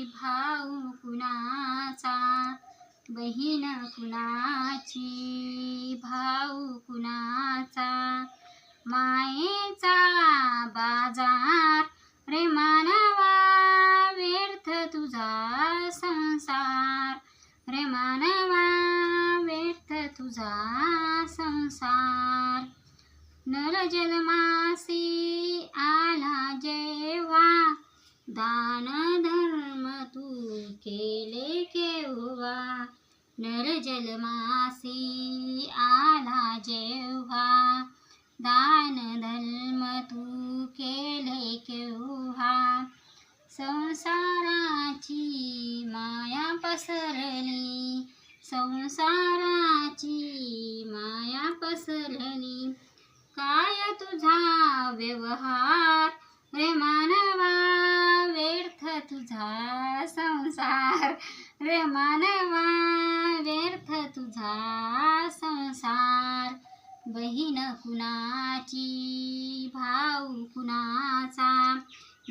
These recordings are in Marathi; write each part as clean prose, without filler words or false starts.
भाऊ कुणाचा, बहीण कुणाची, भाऊ कुणाचा, मायेचा बाजार रे मानवा, व्यर्थ तुझा संसार रे मानवा, व्यर्थ तुझा संसार. नर जन्मासी आला जेव्हा, दान धर्म तू केले केव्हा. नर जन्मासी आला जेव्हा, दान धर्म तू केले केव्हा. संसाराची माया पसरली, संसाराची माया पसरली. काय तुझा व्यवहार रे मानवा, व्यर्थ तुझा संसार रे मानवा, व्यर्थ तुझा संसार. बहीण कुणाची, भाऊ कुणाचा,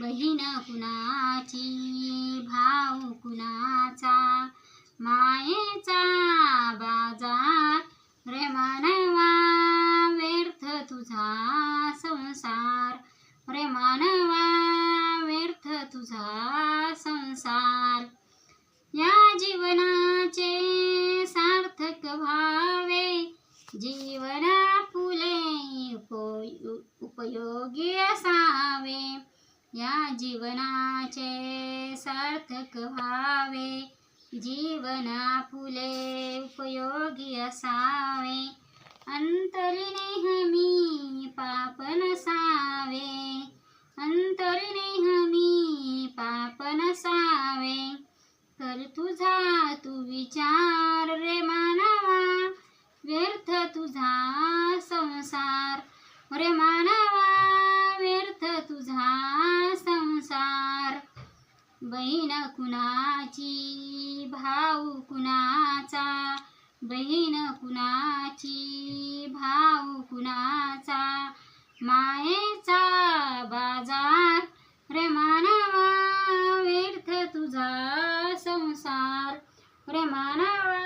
बहीण कुणाची, भाऊ कुणाचा, मायेचा बाजार रे मानवा, व्यर्थ तुझा संसार रे मानवा, व्यर्थ तुझा संसार. या जीवनाचे सार्थक व्हावे, जीवना फुले उपयोगी असावे. या जीवनाचे सार्थक व्हावे, जीवना फुले उपयोगी असावे. अंतरी नेहमी पाप नसावे, अंतरी नेहमी पाप नसावे. कर तुझा तू विचार रे मानवा, व्यर्थ तुझा संसार रे मानवा, व्यर्थ तुझा संसार. बहीण कुणाची, भाऊ कुणाचा, बहीण कुणाची, भाऊ कुणाचा, मायेचा बाजार रे मानवा, व्यर्थ तुझा संसार रे मानवा,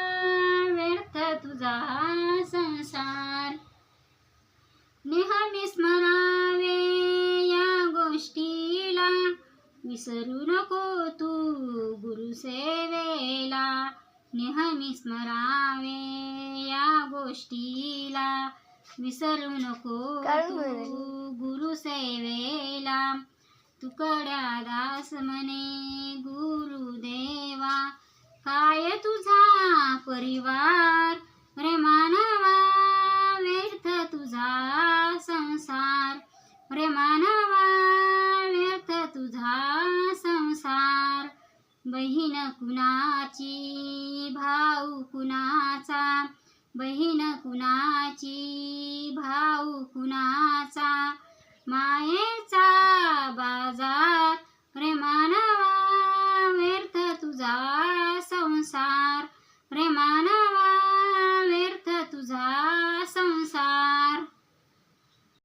व्यर्थ तुझा संसार. नेहमी स्मरावे या गोष्टीला, विसरू नको तू गुरुसेवेला. नेहमी स्मरावे या गोष्टीला, विसरू नको तू गुरुसेवेला. तुकड्या दास म्हणे गुरुदेवा, काय तुझा परिवार रे मानवा, व्यर्थ तुझा संसार रे मानवा, व्यर्थ तुझा संसार. बहीण कुणाची, भाऊ कुणाचा, बहीण कुणाची, भाऊ कुणाचा, मायेचा बाजार रे मानवा.